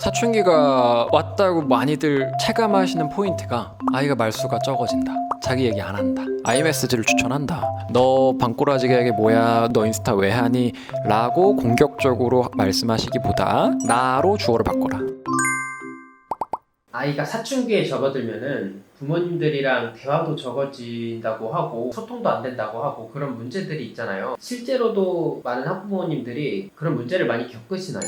사춘기가 왔다고 많이들 체감하시는 포인트가 아이가 말수가 적어진다, 자기 얘기 안 한다, 아이메시지를 추천한다, 너 방꼬라지게 뭐야, 너 인스타 왜 하니? 라고 공격적으로 말씀하시기보다 나로 주어를 바꿔라. 아이가 사춘기에 접어들면은 부모님들이랑 대화도 적어진다고 하고 소통도 안 된다고 하고 그런 문제들이 있잖아요. 실제로도 많은 학부모님들이 그런 문제를 많이 겪으시나요?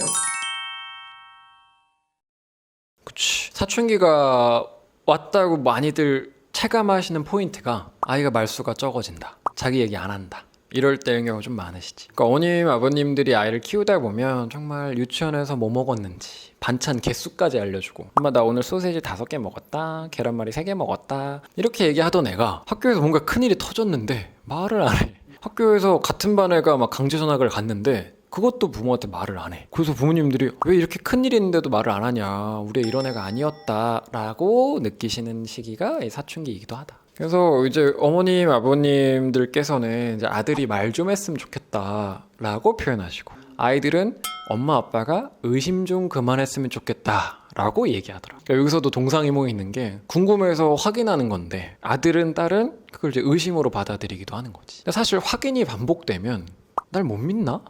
그치. 사춘기가 왔다고 많이들 체감하시는 포인트가 아이가 말수가 적어진다, 자기 얘기 안 한다, 이럴 때인 경우가 좀 많으시지. 그러니까 어머님, 아버님들이 아이를 키우다 보면 정말 유치원에서 뭐 먹었는지 반찬 개수까지 알려주고, 엄마 나 오늘 소세지 5개 먹었다, 계란말이 3개 먹었다, 이렇게 얘기하던 애가 학교에서 뭔가 큰일이 터졌는데 말을 안 해. 학교에서 같은 반 애가 막 강제 전학을 갔는데 그것도 부모한테 말을 안 해. 그래서 부모님들이 왜 이렇게 큰일이 있는데도 말을 안 하냐, 우리 이런 애가 아니었다 라고 느끼시는 시기가 이 사춘기이기도 하다. 그래서 이제 어머님, 아버님들께서는 이제 아들이 말 좀 했으면 좋겠다 라고 표현하시고, 아이들은 엄마 아빠가 의심 좀 그만했으면 좋겠다 라고 얘기하더라. 그러니까 여기서도 동상이몽이 있는 게 궁금해서 확인하는 건데, 아들은 딸은 그걸 이제 의심으로 받아들이기도 하는 거지. 근데 사실 확인이 반복되면 날 못 믿나?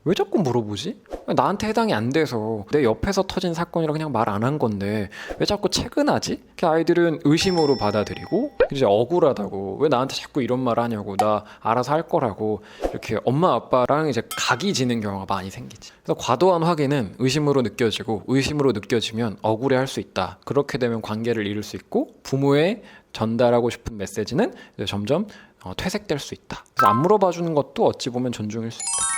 왜 자꾸 물어보지? 나한테 해당이 안 돼서 내 옆에서 터진 사건이라 그냥 말 안 한 건데 왜 자꾸 체근하지? 이렇게 아이들은 의심으로 받아들이고, 이제 억울하다고 왜 나한테 자꾸 이런 말 하냐고, 나 알아서 할 거라고 이렇게 엄마 아빠랑 이제 각이 지는 경우가 많이 생기지. 그래서 과도한 확인은 의심으로 느껴지고, 의심으로 느껴지면 억울해할 수 있다. 그렇게 되면 관계를 잃을 수 있고, 부모의 전달하고 싶은 메시지는 이제 점점 퇴색될 수 있다. 그래서 안 물어봐 주는 것도 어찌 보면 존중일 수 있다.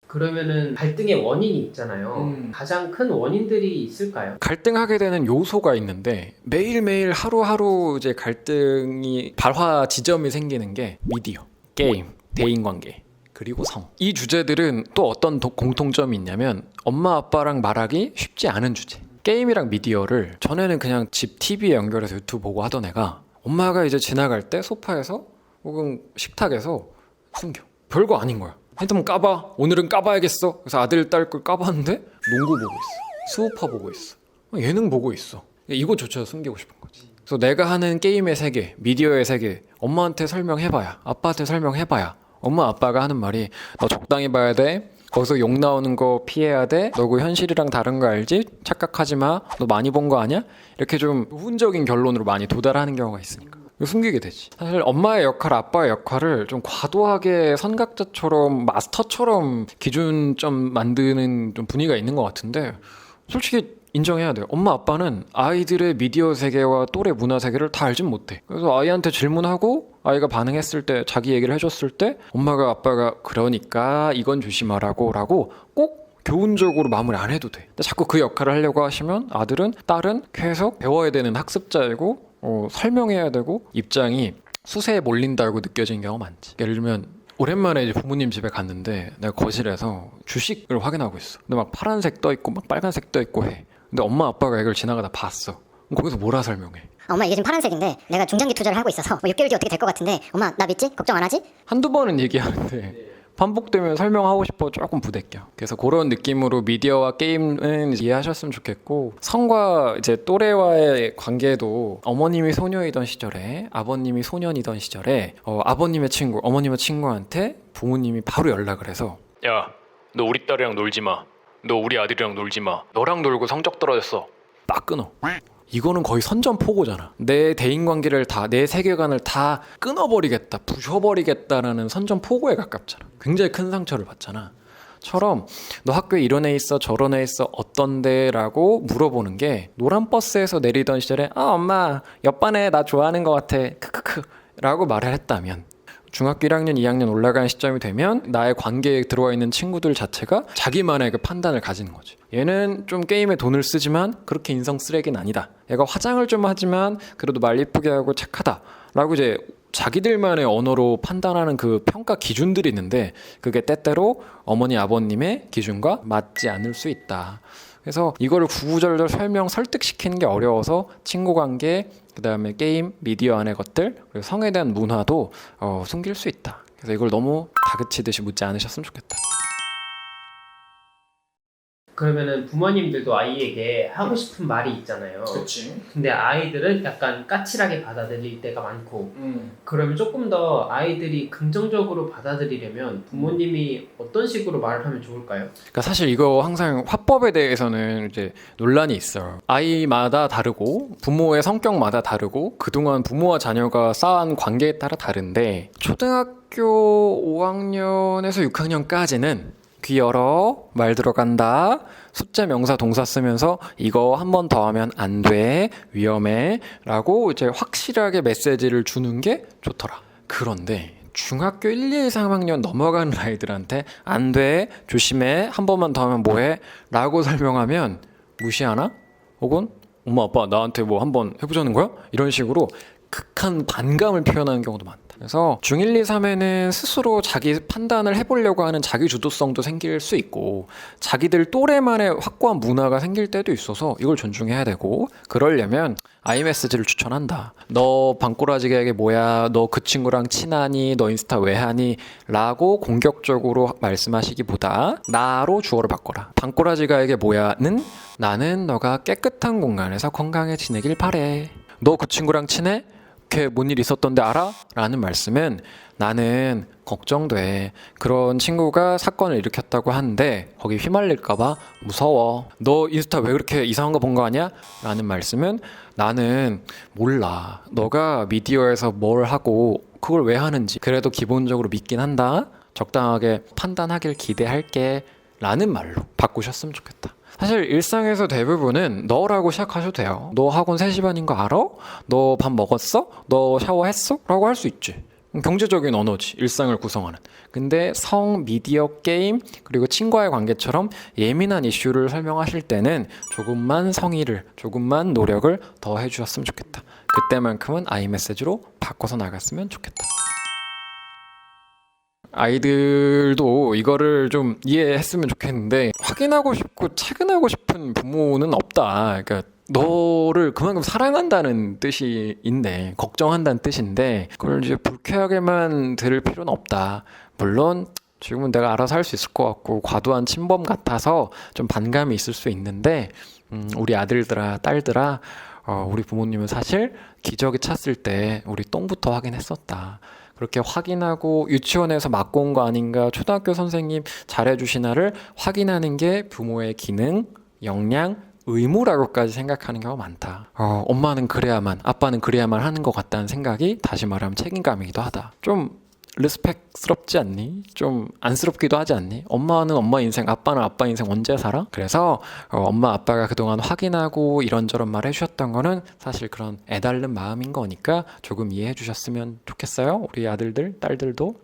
그러면은 갈등의 원인이 있잖아요. 가장 큰 원인들이 있을까요? 갈등하게 되는 요소가 있는데, 매일매일 하루하루 이제 갈등이 발화 지점이 생기는 게 미디어, 게임, 대인관계, 그리고 성. 이 주제들은 또 어떤 공통점이 있냐면 엄마 아빠랑 말하기 쉽지 않은 주제. 게임이랑 미디어를 전에는 그냥 집 TV에 연결해서 유튜브 보고 하던 애가 엄마가 이제 지나갈 때 소파에서 혹은 식탁에서 숨겨. 별거 아닌 거야. 핸드폰 까봐. 오늘은 까봐야겠어. 그래서 아들, 딸 걸 까봤는데 농구 보고 있어, 수우파 보고 있어, 예능 보고 있어. 이거조차 숨기고 싶은 거지. 그래서 내가 하는 게임의 세계, 미디어의 세계, 엄마한테 설명해봐야, 아빠한테 설명해봐야 엄마 아빠가 하는 말이 너 적당히 봐야 돼, 거기서 욕 나오는 거 피해야 돼, 너 그 현실이랑 다른 거 알지? 착각하지 마, 너 많이 본 거 아니야? 이렇게 좀 부분적인 결론으로 많이 도달하는 경우가 있으니까 숨기게 되지. 사실 엄마의 역할, 아빠의 역할을 좀 과도하게 선각자처럼, 마스터처럼 기준점 만드는 좀 분위기가 있는 것 같은데, 솔직히 인정해야 돼요. 엄마 아빠는 아이들의 미디어 세계와 또래 문화 세계를 다 알진 못해. 그래서 아이한테 질문하고 아이가 반응했을 때, 자기 얘기를 해줬을 때 엄마가, 아빠가 그러니까 이건 조심하라고 라고 꼭 교훈적으로 마무리 안 해도 돼. 근데 자꾸 그 역할을 하려고 하시면 아들은, 딸은 계속 배워야 되는 학습자이고 설명해야 되고, 입장이 수세에 몰린다고 느껴지는 경우가 많지. 예를 들면 오랜만에 이제 부모님 집에 갔는데 내가 거실에서 주식을 확인하고 있어. 근데 막 파란색 떠 있고 막 빨간색 떠 있고 해. 근데 엄마 아빠가 이걸 지나가다 봤어. 그럼 거기서 뭐라 설명해? 엄마 이게 지금 파란색인데 내가 중장기 투자를 하고 있어서 뭐 6개월 뒤에 어떻게 될 것 같은데 엄마 나 믿지? 걱정 안 하지? 한두 번은 얘기하는데 반복되면 설명하고 싶어 조금 부대껴. 그래서 그런 느낌으로 미디어와 게임은 이해하셨으면 좋겠고, 성과 이제 또래와의 관계도 어머님이 소녀이던 시절에, 아버님이 소년이던 시절에 아버님의 친구, 어머님의 친구한테 부모님이 바로 연락을 해서 야, 너 우리 딸이랑 놀지 마, 너 우리 아들이랑 놀지 마, 너랑 놀고 성적 떨어졌어, 딱 끊어. 이거는 거의 선전포고잖아. 내 대인관계를 다, 내 세계관을 다 끊어버리겠다, 부셔버리겠다라는 선전포고에 가깝잖아. 굉장히 큰 상처를 받잖아. 처럼 너 학교에 이런 애 있어, 저런 애 있어, 어떤데? 라고 물어보는 게, 노란 버스에서 내리던 시절에 엄마 옆반에 나 좋아하는 것 같아 크크크 라고 말을 했다면, 중학교 1학년, 2학년 올라가는 시점이 되면 나의 관계에 들어와 있는 친구들 자체가 자기만의 그 판단을 가지는 거지. 얘는 좀 게임에 돈을 쓰지만 그렇게 인성 쓰레기는 아니다, 얘가 화장을 좀 하지만 그래도 말 예쁘게 하고 착하다 라고 이제 자기들만의 언어로 판단하는 그 평가 기준들이 있는데, 그게 때때로 어머니, 아버님의 기준과 맞지 않을 수 있다. 그래서 이거를 구구절절 설득시키는 게 어려워서 친구관계, 그 다음에 게임, 미디어 안의 것들, 그리고 성에 대한 문화도 숨길 수 있다. 그래서 이걸 너무 다그치듯이 묻지 않으셨으면 좋겠다. 그러면은 부모님들도 아이에게 하고 싶은 말이 있잖아요. 그렇지. 근데 아이들은 약간 까칠하게 받아들일 때가 많고 그러면 조금 더 아이들이 긍정적으로 받아들이려면 부모님이 어떤 식으로 말을 하면 좋을까요? 그러니까 사실 이거 항상 화법에 대해서는 이제 논란이 있어요. 아이마다 다르고 부모의 성격마다 다르고 그동안 부모와 자녀가 쌓은 관계에 따라 다른데 초등학교 5학년에서 6학년까지는 귀 열어 말 들어간다 숫자 명사 동사 쓰면서 이거 한 번 더 하면 안 돼 위험해 라고 이제 확실하게 메시지를 주는 게 좋더라. 그런데 중학교 1, 2, 3학년 넘어가는 아이들한테 안 돼, 조심해, 한 번만 더 하면 뭐해? 라고 설명하면 무시하나? 혹은 엄마 아빠 나한테 뭐 한번 해보자는 거야? 이런 식으로 극한 반감을 표현하는 경우도 많다. 그래서 중1, 2, 3에는 스스로 자기 판단을 해보려고 하는 자기 주도성도 생길 수 있고 자기들 또래만의 확고한 문화가 생길 때도 있어서 이걸 존중해야 되고 그러려면 아이메시지를 추천한다. 너 방꼬라지게 뭐야? 너 그 친구랑 친하니? 너 인스타 왜 하니? 라고 공격적으로 말씀하시기보다 나로 주어를 바꿔라. 방꼬라지가에게 뭐야?는 나는 너가 깨끗한 공간에서 건강해 지내길 바래. 너 그 친구랑 친해? 걔 뭔 일 있었던데 알아? 라는 말씀은 나는 걱정돼. 그런 친구가 사건을 일으켰다고 하는데 거기 휘말릴까봐 무서워. 너 인스타 왜 그렇게 이상한 거 본 거 아니야? 라는 말씀은 나는 몰라. 너가 미디어에서 뭘 하고 그걸 왜 하는지 그래도 기본적으로 믿긴 한다. 적당하게 판단하길 기대할게. 라는 말로 바꾸셨으면 좋겠다. 사실 일상에서 대부분은 너라고 시작하셔도 돼요. 너 학원 3시 반인 거 알아? 너 밥 먹었어? 너 샤워했어? 라고 할 수 있지. 경제적인 언어지. 일상을 구성하는. 근데 성, 미디어, 게임 그리고 친구와의 관계처럼 예민한 이슈를 설명하실 때는 조금만 성의를 조금만 노력을 더 해주셨으면 좋겠다. 그때만큼은 아이메시지로 바꿔서 나갔으면 좋겠다. 아이들도 이거를 좀 이해했으면 좋겠는데 확인하고 싶고 체크하고 싶은 부모는 없다. 그러니까 너를 그만큼 사랑한다는 뜻인데 걱정한다는 뜻인데 그걸 이제 불쾌하게만 들을 필요는 없다. 물론 지금은 내가 알아서 할 수 있을 것 같고 과도한 침범 같아서 좀 반감이 있을 수 있는데 우리 아들들아 딸들아 우리 부모님은 사실 기저귀 찼을 때 우리 똥부터 확인했었다. 그렇게 확인하고 유치원에서 맡고 온 거 아닌가 초등학교 선생님 잘해주시나를 확인하는 게 부모의 기능, 역량, 의무라고까지 생각하는 경우가 많다. 엄마는 그래야만 아빠는 그래야만 하는 것 같다는 생각이 다시 말하면 책임감이기도 하다. 좀 리스펙스럽지 않니? 좀 안쓰럽기도 하지 않니? 엄마는 엄마 인생, 아빠는 아빠 인생 언제 살아? 그래서 엄마 아빠가 그동안 확인하고 이런저런 말 해주셨던 거는 사실 그런 애달른 마음인 거니까 조금 이해해 주셨으면 좋겠어요. 우리 아들들, 딸들도.